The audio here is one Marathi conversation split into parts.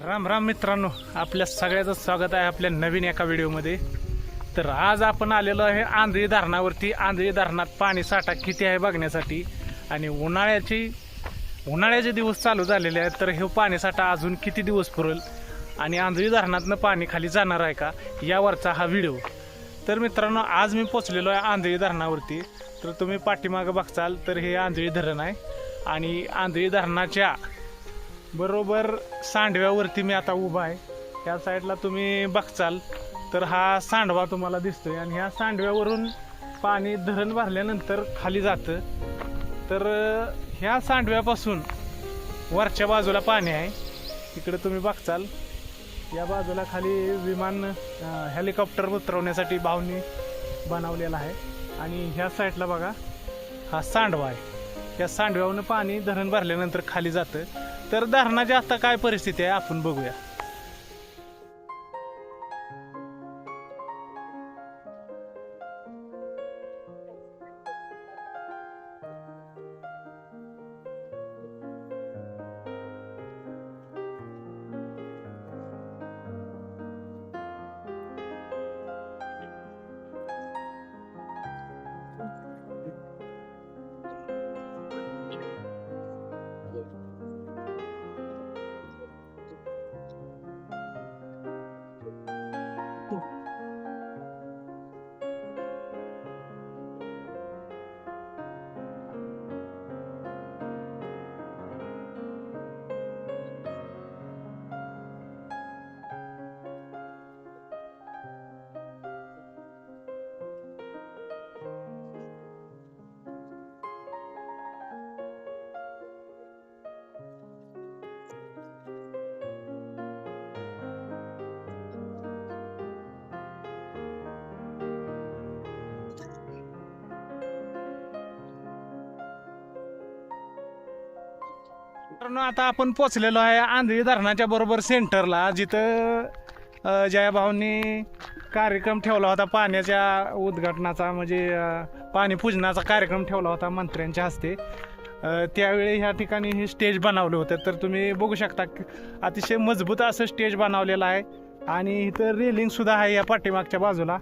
राम राम मित्रांनो, आपल्या सगळ्याचं स्वागत आहे आपल्या नवीन एका व्हिडिओमध्ये। तर आज आपण आलेलो आहे आंधळी धरणावरती। आंधळी धरणात पाणी साठा किती आहे बघण्यासाठी आणि उन्हाळ्याचे दिवस चालू झालेले आहेत, तर हे पाणी साठा अजून किती दिवस पुरेल आणि आंधळी धरणातनं पाणी खाली जाणार आहे का यावरचा हा व्हिडिओ। तर मित्रांनो, आज मी पोचलेलो आहे आंधळी धरणावरती। तर तुम्ही पाठीमागं बघचाल तर हे आंधळी धरण आहे आणि आंधळी धरणाच्या बरोबर सांडव्यावरती मी आता उभा आहे। त्या साईडला तुम्ही बघचाल तर हा सांडवा तुम्हाला दिसतोय आणि ह्या सांडव्यावरून पाणी धरण भरल्यानंतर खाली जातं। तर ह्या सांडव्यापासून वरच्या बाजूला पाणी आहे, इकडे तुम्ही बघचाल या बाजूला खाली विमान हेलिकॉप्टर उतरवण्यासाठी भावनी बनवलेला आहे आणि ह्या साईडला बघा हा सांडवा आहे। या सांडव्यावरून पाणी धरण भरल्यानंतर खाली जातं। तर धरणाची आता काय परिस्थिती आहे आपण बघूया। आता आपण पोचलेलो आहे आंधळी धरणाच्या बरोबर सेंटरला, जिथं जयाभाऊंनी कार्यक्रम ठेवला होता पाण्याच्या उद्घाटनाचा, म्हणजे पाणी पूजनाचा कार्यक्रम ठेवला होता मंत्र्यांच्या हस्ते। त्यावेळी ह्या ठिकाणी हे स्टेज बनवलं होतं। तर तुम्ही बघू शकता अतिशय मजबूत असं स्टेज बनवलेलं आहे आणि इथं रेलिंग सुद्धा आहे या पाठीमागच्या बाजूला।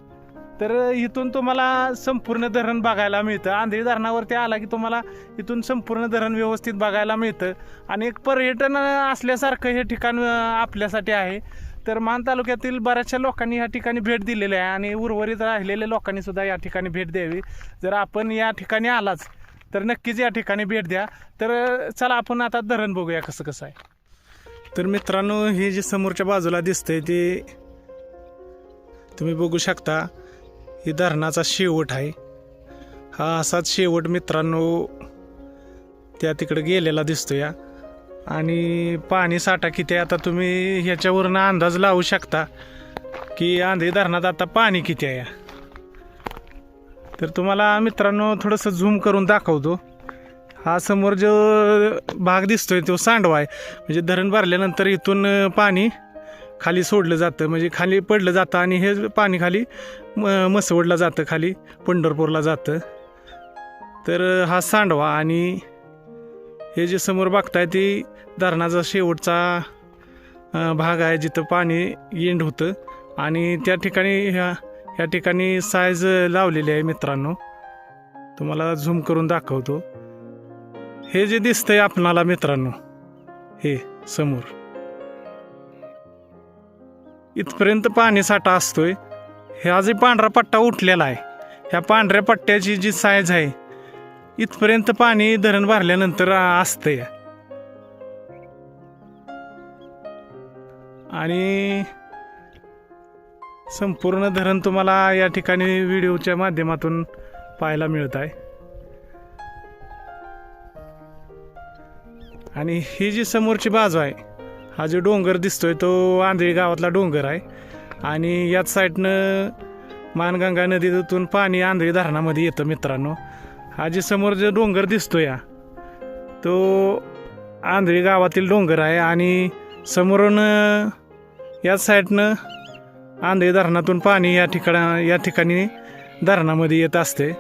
तर इथून तुम्हाला संपूर्ण धरण बघायला मिळतं। आंधळी धरणावरती आला की तुम्हाला इथून संपूर्ण धरण व्यवस्थित बघायला मिळतं आणि एक पर्यटन असल्यासारखं हे ठिकाण आपल्यासाठी आहे। तर मान तालुक्यातील बऱ्याचशा लोकांनी या ठिकाणी भेट दिलेली आहे आणि उर्वरित राहिलेल्या लोकांनी सुद्धा या ठिकाणी भेट द्यावी। जर आपण या ठिकाणी आलाच तर नक्कीच या ठिकाणी भेट द्या। तर चला आपण आता धरण बघूया कसं कसं आहे। तर मित्रांनो, हे जे समोरच्या बाजूला दिसतंय ते तुम्ही बघू शकता, ही धरणाचा शेवट आहे। हा असाच शेवट मित्रांनो त्या तिकडे गेलेला दिसतोय आणि पाणी साठा किती आहे आता तुम्ही ह्याच्यावरून अंदाज लावू शकता की आंधळी धरणात आता पाणी किती आहे। तर तुम्हाला मित्रांनो थोडंसं झूम करून दाखवतो। हा समोर जो भाग दिसतोय तो सांडवा आहे, म्हणजे धरण भरल्यानंतर इथून पाणी खाली सोडलं जातं, म्हणजे खाली पडलं जातं आणि हे पाणी खाली मसवडलं जातं, खाली पंढरपूरला जातं। तर हा सांडवा आणि हे जे समोर बघताय ते धरणाचा शेवटचा भाग आहे, जिथं पाणी एंड होतं आणि त्या ठिकाणी ह्या ठिकाणी साईज लावलेली आहे। मित्रांनो तुम्हाला झूम करून दाखवतो। हे जे दिसतंय आपणाला मित्रांनो, हे समोर इथपर्यंत पाणी साठा असतोय। ह्या जे पांढरा पट्टा उठलेला आहे, ह्या पांढऱ्या पट्ट्याची जी साईज आहे इथपर्यंत पाणी धरण भरल्यानंतर असतंय आणि संपूर्ण धरण तुम्हाला या ठिकाणी व्हिडिओच्या माध्यमातून पाहायला मिळत आहे। आणि ही जी समोरची बाजू आहे, हा जो डोंगर दिसतोय तो आंधळी गावातला डोंगर आहे आणि याच साईडनं मानगंगा नदीतून पाणी आंधळी धरणामध्ये येतं। मित्रांनो, हा जे समोर जो डोंगर दिसतोय तो आंधळी गावातील डोंगर आहे आणि समोरून याच साईडनं आंधळी धरणातून पाणी या ठिकाणी धरणामध्ये येत असते।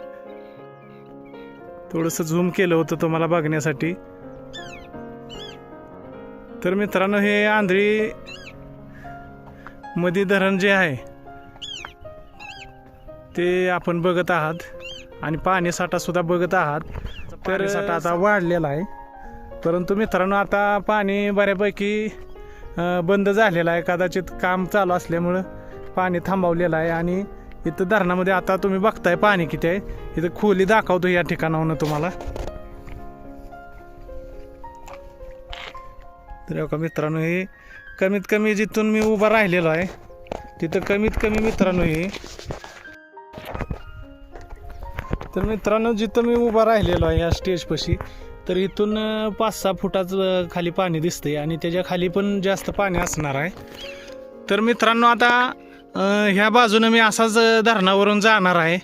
थोडंसं झूम केलं होतं तुम्हाला बघण्यासाठी। तर मित्रांनो, हे आंधळी मध्ये धरण जे आहे ते आपण बघत आहात आणि पाणी साठा सुद्धा बघत आहात. तर साठा आता वाढलेला आहे, परंतु मित्रांनो आता पाणी बऱ्यापैकी बंद झालेलं आहे. कदाचित काम चालू असल्यामुळं पाणी थांबवलेलं आहे. आणि इथं धरणामध्ये आता तुम्ही बघताय पाणी किती आहे. इथं खोली दाखवतो या ठिकाणाहून तुम्हाला. तर का मित्रांनो, हे कमीत कमी जिथून मी उभा राहिलेलो आहे तिथं कमीत कमी मित्रांनो तर मित्रांनो, जिथं मी उभा राहिलेलो आहे या स्टेजपाशी, तर इथून 5-6 फुटाचं खाली पाणी दिसतंय आणि त्याच्या खाली पण जास्त पाणी असणार आहे. तर मित्रांनो, आता ह्या बाजूनं मी असाच धरणावरून जाणार आहे.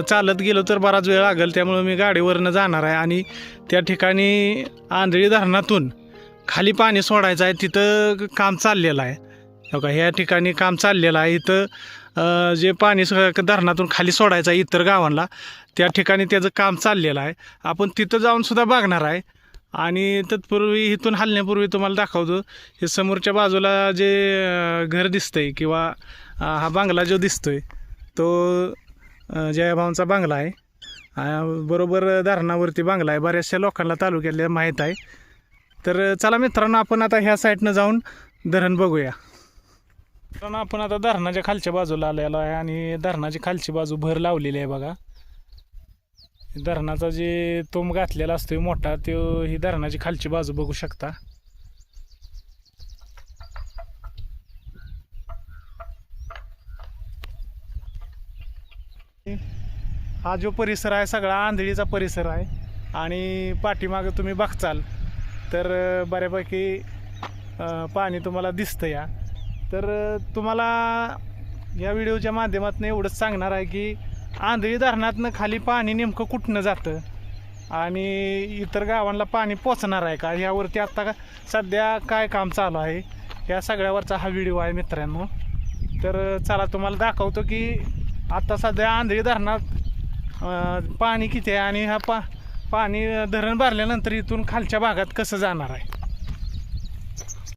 चालत गेलो तर बराच वेळ लागेल, त्यामुळे मी गाडीवरनं जाणार आहे. आणि त्या ठिकाणी आंधळी धरणातून खाली पाणी सोडायचं आहे, तिथं काम चाललेलं आहे. बघा, ह्या ठिकाणी काम चाललेलं आहे. इथं जे पाणी धरणातून खाली सोडायचं आहे इतर गावांना, त्या ठिकाणी त्याचं काम चाललेलं आहे. आपण तिथं जाऊन सुद्धा बघणार आहे. आणि तत्पूर्वी इथून हलण्यापूर्वी तुम्हाला दाखवतो, हे समोरच्या बाजूला जे घर दिसतंय किंवा हा बांगला जो दिसतोय तो जयाभाऊंचा बांगला आहे. बरोबर धरणावरती बांगला आहे. बऱ्याचशा लोकांना तालुक्यातल्या माहीत आहे. तर चला मित्रांनो, आपण आता ह्या साईडनं जाऊन धरण बघूया. मित्रांनो, आपण आता धरणाच्या खालच्या बाजूला आलेलो आहे आणि धरणाची खालची बाजू भर लावलेली आहे. बघा, धरणाचा जे तुंब घातलेला असतो मोठा, तो ही धरणाची खालची बाजू बघू शकता. हा जो परिसर आहे सगळा आंधळीचा परिसर आहे. आणि पाठीमागं तुम्ही बघचाल तर बऱ्यापैकी पाणी तुम्हाला दिसतं या. तर तुम्हाला या व्हिडिओच्या माध्यमातून एवढंच सांगणार आहे की आंधळी धरणातनं खाली पाणी नेमकं कुठनं जातं आणि इतर गावांना पाणी पोचणार आहे का, ह्यावरती आत्ता सध्या काय काम चालू आहे, ह्या सगळ्यावरचा हा व्हिडिओ आहे मित्रांनो. तर चला तुम्हाला दाखवतो की आत्ता सध्या आंधळी धरणात पाणी किती आहे आणि हा पाणी धरण भरल्यानंतर इथून खालच्या भागात कसं जाणार आहे.